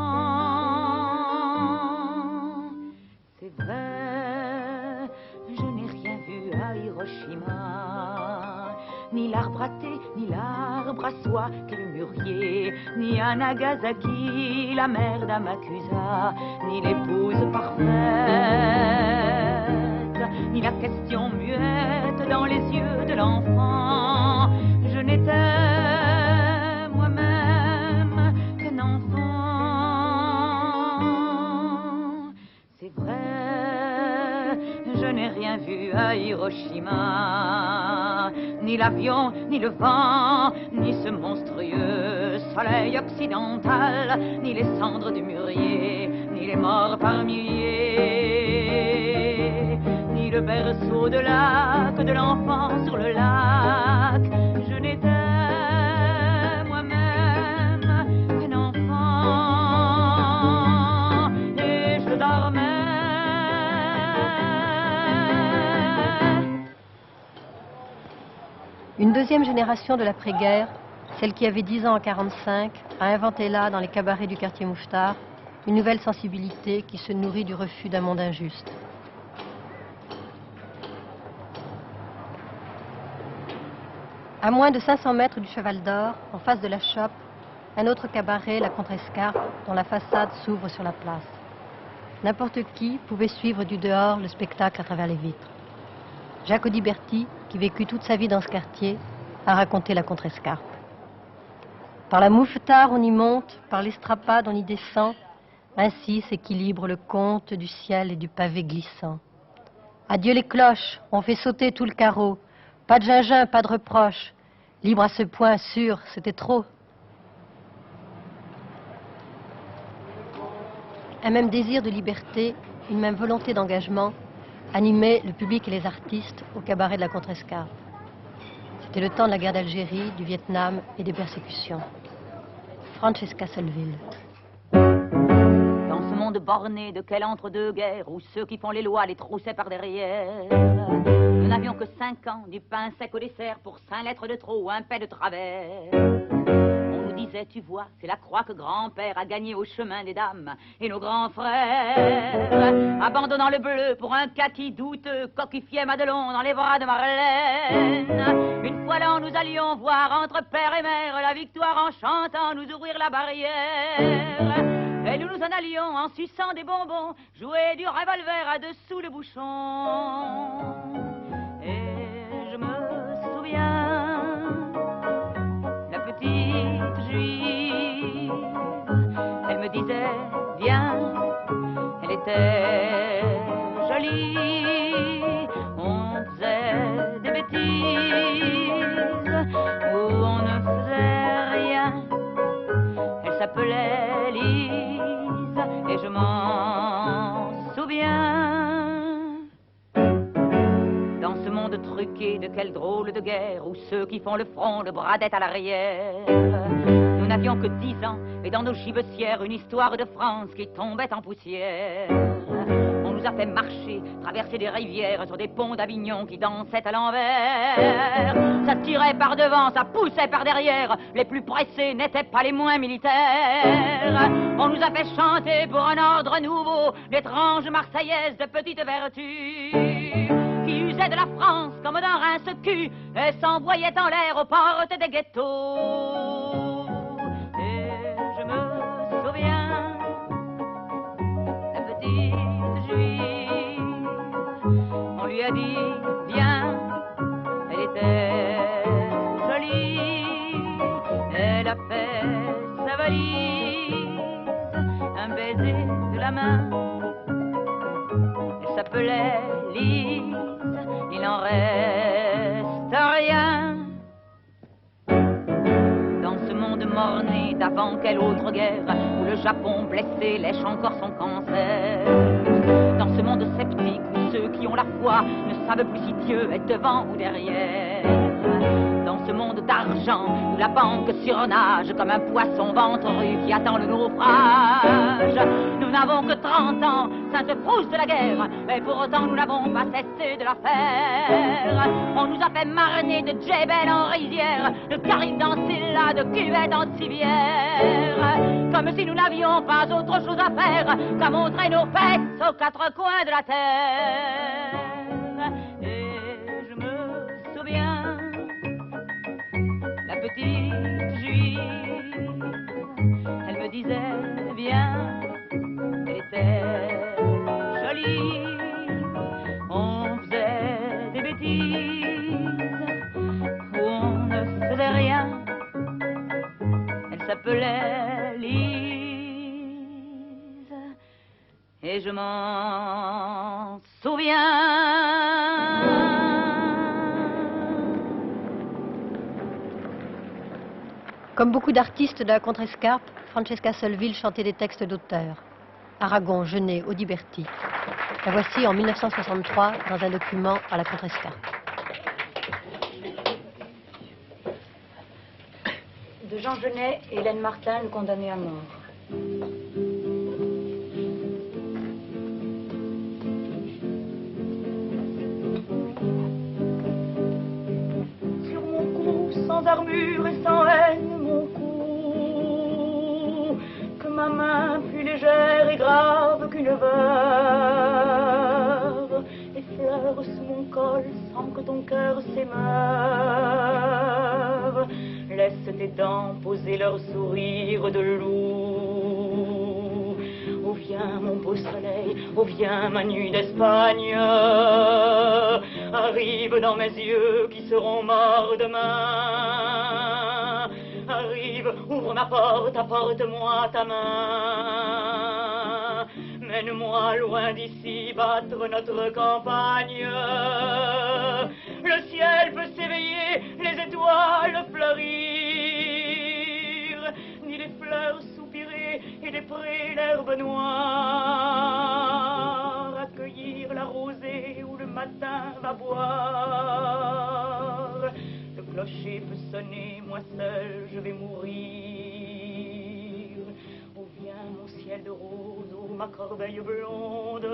C'est vrai, je n'ai rien vu à Hiroshima, ni l'arbre à thé, ni l'arbre à soie qu'est le mûrier, ni à Nagasaki la mère d'Amakusa, ni l'épouse parfaite, ni la question muette dans les yeux de l'enfant. Je n'étais moi-même qu'un enfant. C'est vrai, je n'ai rien vu à Hiroshima, ni l'avion, ni le vent, ni ce monstrueux soleil occidental, ni les cendres du mûrier, ni les morts par milliers, ni le berceau de lac de l'enfant sur le lac. Je n'étais moi-même qu'un enfant et je dormais. Une deuxième génération de l'après-guerre, celle qui avait 10 ans en 1945, a inventé là, dans les cabarets du quartier Mouffetard, une nouvelle sensibilité qui se nourrit du refus d'un monde injuste. À moins de 500 mètres du Cheval d'Or, en face de la Chope, un autre cabaret, la Contrescarpe, dont la façade s'ouvre sur la place. N'importe qui pouvait suivre du dehors le spectacle à travers les vitres. Jacques Audiberti, qui vécut toute sa vie dans ce quartier, a raconté la Contrescarpe. Par la Mouffetard, on y monte, par l'Estrapade, on y descend. Ainsi s'équilibre le conte du ciel et du pavé glissant. Adieu les cloches, on fait sauter tout le carreau. Pas de gingin, pas de reproche. Libre à ce point, sûr, c'était trop. Un même désir de liberté, une même volonté d'engagement animait le public et les artistes au cabaret de la Contrescarpe. C'était le temps de la guerre d'Algérie, du Vietnam et des persécutions. Francesca Solleville. Dans ce monde borné de quel entre-deux-guerres où ceux qui font les lois les troussaient par derrière, nous n'avions que 5 ans, du pain sec au dessert pour 5 lettres de trop ou un paix de travers. On nous disait, tu vois, c'est la croix que grand-père a gagnée au chemin des dames. Et nos grands frères, abandonnant le bleu pour un kaki douteux, coquifiaient Madelon dans les bras de Marlène. Une fois l'an, nous allions voir entre père et mère la victoire en chantant nous ouvrir la barrière. Et nous nous en allions en suçant des bonbons, jouer du revolver à dessous le bouchon. Et je me souviens, la petite juive, elle me disait, viens, elle était jolie, on faisait des bêtises, où on ne faisait rien, elle s'appelait Lise, et je m'en souviens. Dans ce monde truqué de quelle drôle de guerre, où ceux qui font le front le bradettent à l'arrière, nous n'avions que 10 ans, et dans nos gibecières, une histoire de France qui tombait en poussière. On nous a fait marcher, traverser des rivières, sur des ponts d'Avignon qui dansaient à l'envers. Ça tirait par devant, ça poussait par derrière, les plus pressés n'étaient pas les moins militaires. On nous a fait chanter pour un ordre nouveau, l'étrange marseillaise de petite vertu, qui usait de la France comme d'un rince-cul et s'envoyait en l'air aux portes des ghettos. Et je me souviens, la petite juive, on lui a dit, viens, elle était jolie, elle a fait sa valise, un baiser de la main, elle s'appelait Lise, il n'en reste rien. Dans ce monde morné d'avant quelle autre guerre, où le Japon blessé lèche encore son cancer. Dans ce monde sceptique où ceux qui ont la foi ne savent plus si Dieu est devant ou derrière. Dans ce monde d'argent où la banque surnage comme un poisson ventru qui attend le naufrage. Nous n'avons que 30 ans, sainte Proust de la guerre, mais pour autant nous n'avons pas cessé de la faire. On nous a fait mariner de Djebel en rizière, de Caribe dans Scylla, de cuvette en civière, comme si nous n'avions pas autre chose à faire qu'à montrer nos fesses aux quatre coins de la terre. Et je me souviens, la petite juive, elle me disait viens, elle était jolie, on faisait des bêtises où on ne faisait rien, elle s'appelait Lise et je m'en souviens. Comme beaucoup d'artistes de la contrescarpe, Francesca Solleville chantait des textes d'auteurs. Aragon, Genet, Audiberti. La voici en 1963 dans un document à la contrescarpe. De Jean Genet et Hélène Martin, le condamné à mort. Sur mon cou, sans armure et sans haine, mon cou, que ma main plus légère et grave qu'une veuve, effleure sous mon col sans que ton cœur s'émeuve. Laisse tes dents poser leur sourire de loup. Oh viens mon beau soleil, oh viens ma nuit d'Espagne. Arrive dans mes yeux qui seront morts demain. Arrive, ouvre ma porte, apporte-moi ta main. Mène-moi loin d'ici battre notre campagne. Le ciel peut s'éveiller, les étoiles fleurir, ni les fleurs soupirer et des prés l'herbe noire, accueillir la rosée où le matin va boire. Le clocher peut sonner, moi seul je vais mourir. Oh viens mon ciel de rose, oh ma corbeille blonde,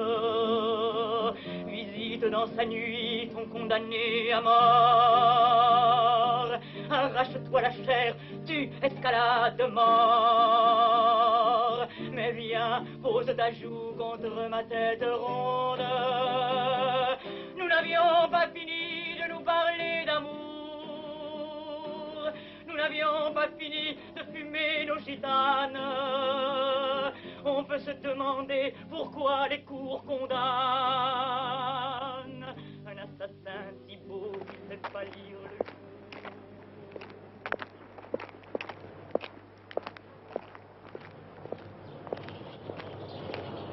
visite dans sa nuit ton condamné à mort. Arrache-toi la chair, tu escalade mort. Mais viens, pose ta joue contre ma tête ronde. Nous n'avions pas fini de nous parler d'amour. Nous n'avions pas fini de fumer nos gitanes. On peut se demander pourquoi les cours condamnent un assassin si beau qui fait pâlir le jour.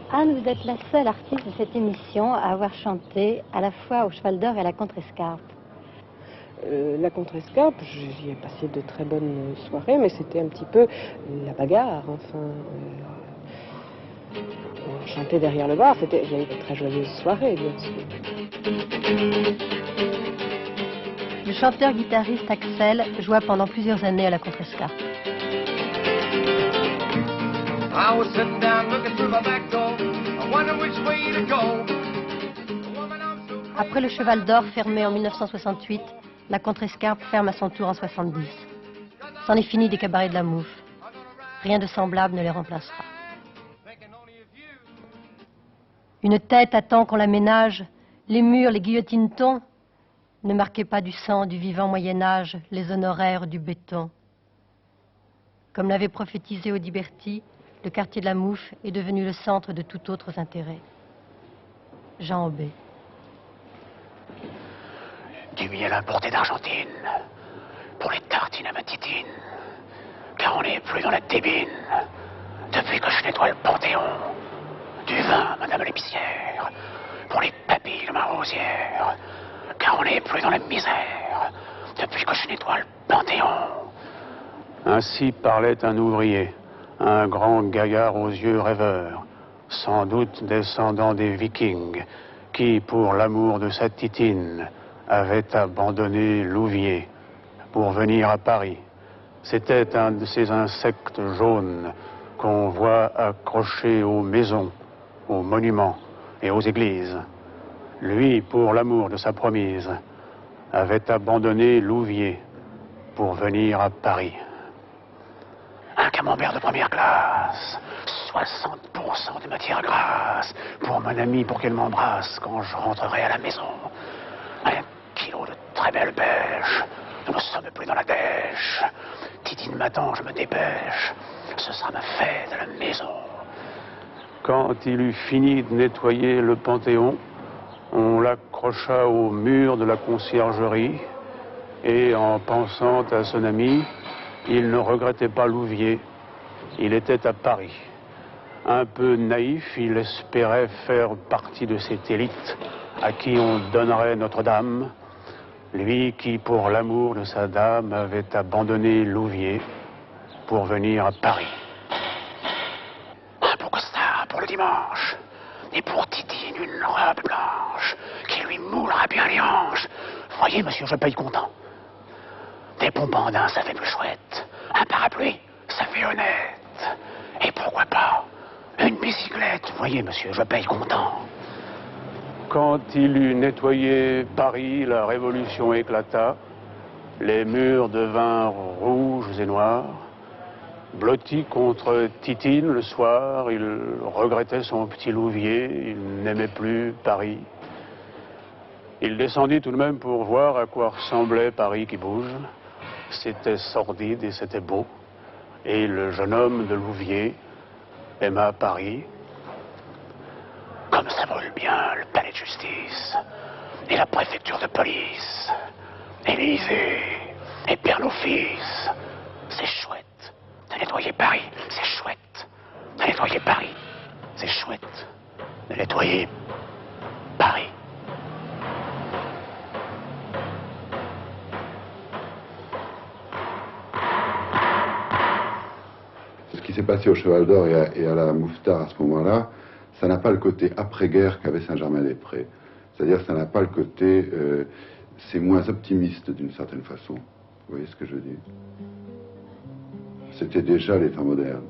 Anne, vous êtes la seule artiste de cette émission à avoir chanté à la fois au Cheval d'Or et à la Contrescarpe. La contrescarpe, j'y ai passé de très bonnes soirées, mais c'était un petit peu la bagarre, enfin. On chantait derrière le bar, il y avait de très joyeuses soirées, bien sûr. Le chanteur-guitariste Axel joua pendant plusieurs années à la Contrescarpe. Après le Cheval d'Or fermé en 1968, la Contrescarpe ferme à son tour en 70. C'en est fini des cabarets de la Mouffe. Rien de semblable ne les remplacera. Une tête attend qu'on la ménage, les murs, les guillotines-tons. Ne marquez pas du sang du vivant Moyen-Âge les honoraires du béton. Comme l'avait prophétisé Audiberti, le quartier de la Mouffe est devenu le centre de tout autre intérêt. Jean Aubé. Du miel importé d'Argentine, pour les tartines à ma titine, car on n'est plus dans la débine, depuis que je nettoie le Panthéon. Du vin, madame l'épicière, pour les papilles de ma rosière, car on n'est plus dans la misère, depuis que je nettoie le Panthéon. Ainsi parlait un ouvrier, un grand gaillard aux yeux rêveurs, sans doute descendant des Vikings, qui, pour l'amour de sa titine, avait abandonné Louviers pour venir à Paris. C'était un de ces insectes jaunes qu'on voit accrochés aux maisons, aux monuments et aux églises. Lui, pour l'amour de sa promise, avait abandonné Louviers pour venir à Paris. Un camembert de première classe, 60% de matière grasse, pour mon amie pour qu'elle m'embrasse quand je rentrerai à la maison. 1 kilo de très belle pêche, nous ne sommes plus dans la dèche. Titine m'attend, je me dépêche, ce sera ma fête à la maison. Quand il eut fini de nettoyer le Panthéon, on l'accrocha au mur de la conciergerie et en pensant à son ami, il ne regrettait pas Louviers, il était à Paris. Un peu naïf, il espérait faire partie de cette élite à qui on donnerait Notre-Dame, lui qui, pour l'amour de sa dame, avait abandonné Louviers pour venir à Paris. Un beau costard pour le dimanche, et pour Titine une robe blanche qui lui moulera bien les hanches. Voyez, monsieur, je paye content. Des pompes andins, ça fait plus chouette. Un parapluie, ça fait honnête. Et pourquoi pas une bicyclette. Voyez, monsieur, je paye content. Quand il eut nettoyé Paris, la Révolution éclata. Les murs devinrent rouges et noirs. Blotti contre Titine le soir, il regrettait son petit Louviers, il n'aimait plus Paris. Il descendit tout de même pour voir à quoi ressemblait Paris qui bouge. C'était sordide et c'était beau. Et le jeune homme de Louviers aima Paris. Comme ça brûle bien le palais de justice, et la préfecture de police, et l'Élysée, et Père-nos-Fils. C'est chouette de nettoyer Paris, c'est chouette de nettoyer Paris, c'est chouette de nettoyer Paris. Ce qui s'est passé au Cheval d'Or et à la Mouffetard à ce moment-là, ça n'a pas le côté après-guerre qu'avait Saint-Germain-des-Prés. C'est-à-dire que ça n'a pas le côté... c'est moins optimiste d'une certaine façon. Vous voyez ce que je veux dire? C'était déjà les temps modernes.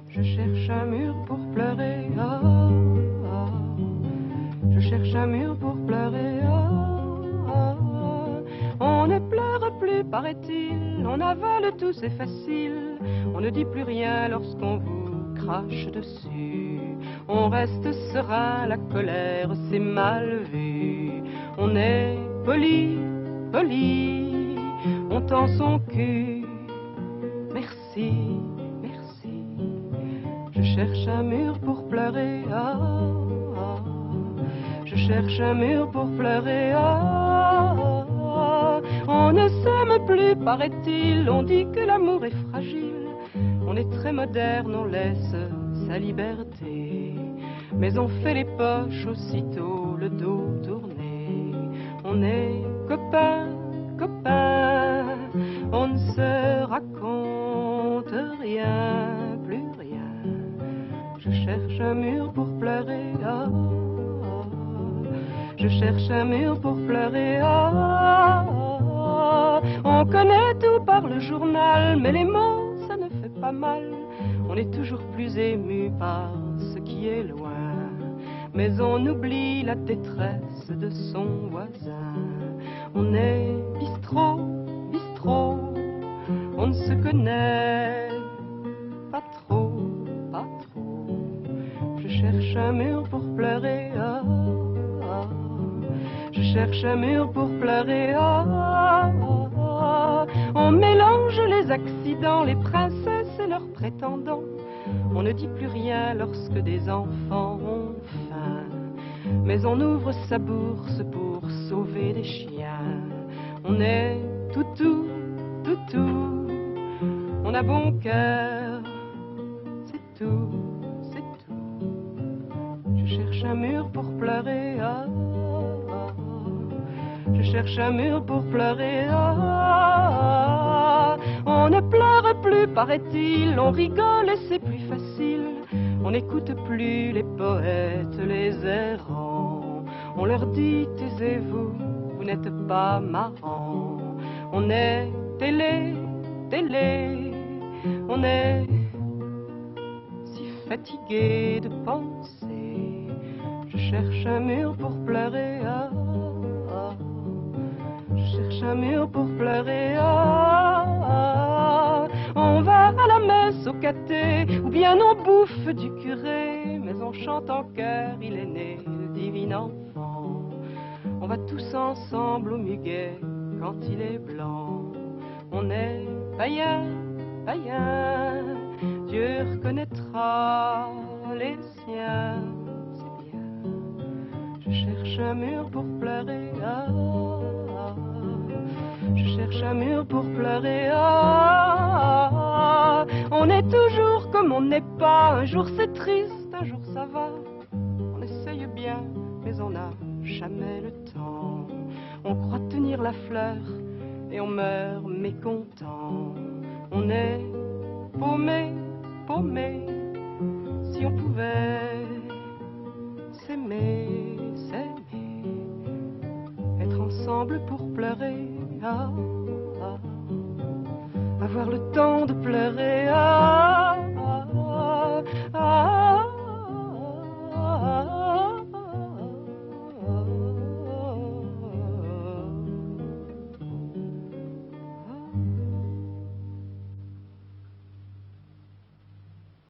Je cherche un mur pour pleurer, ah, ah. Je cherche un mur pour pleurer, ah, ah. On ne pleure plus, paraît-il, on avale tout, c'est facile. On ne dit plus rien lorsqu'on vous crache dessus. On reste serein, la colère, c'est mal vu. On est poli, poli, on tend son cul. Merci, merci. Je cherche un mur pour pleurer, ah, ah. Je cherche un mur pour pleurer, ah, ah. On ne s'aime plus, paraît-il, on dit que l'amour est fragile. On est très moderne, on laisse sa liberté. Mais on fait les poches aussitôt, le dos tourné. On est copains, copains, on ne se raconte rien, plus rien. Je cherche un mur pour pleurer, ah, ah. Je cherche un mur pour pleurer, ah, ah. On connaît tout par le journal, mais les mots, ça ne fait pas mal. On est toujours plus ému par ce qui est loin. Mais on oublie la détresse de son voisin. On est bistrot, bistrot, on ne se connaît pas trop, pas trop. Je cherche un mur pour pleurer, ah, ah. Je cherche un mur pour pleurer, ah, ah, ah. On mélange les accidents, les princesses et leurs prétendants. On ne dit plus rien lorsque des enfants ont faim. Mais on ouvre sa bourse pour sauver des chiens. On est toutou, toutou, on a bon cœur, c'est tout, c'est tout. Je cherche un mur pour pleurer, ah, ah. Je cherche un mur pour pleurer, ah, ah. On ne pleure plus, paraît-il, on rigole et c'est plus facile. On n'écoute plus les poètes, les errants. On leur dit taisez-vous, vous n'êtes pas marrant. On est télé, télé, on est si fatigué de penser. Je cherche un mur pour pleurer, ah, ah. Je cherche un mur pour pleurer, ah, ah. On va à la messe au caté, ou bien on bouffe du curé, mais on chante en chœur, il est né, le divin enfant. On va tous ensemble au muguet quand il est blanc. On est païen, païen, Dieu reconnaîtra les siens, c'est bien. Je cherche un mur pour pleurer, ah, ah. Je cherche un mur pour pleurer, ah, ah. On est toujours comme on n'est pas, un jour c'est triste, un jour ça va. On essaye bien, mais on n'a jamais le temps. On croit tenir la fleur et on meurt mécontent. On est paumé, paumé, si on pouvait s'aimer, s'aimer, être ensemble pour pleurer, ah, ah. Avoir le temps de pleurer, ah.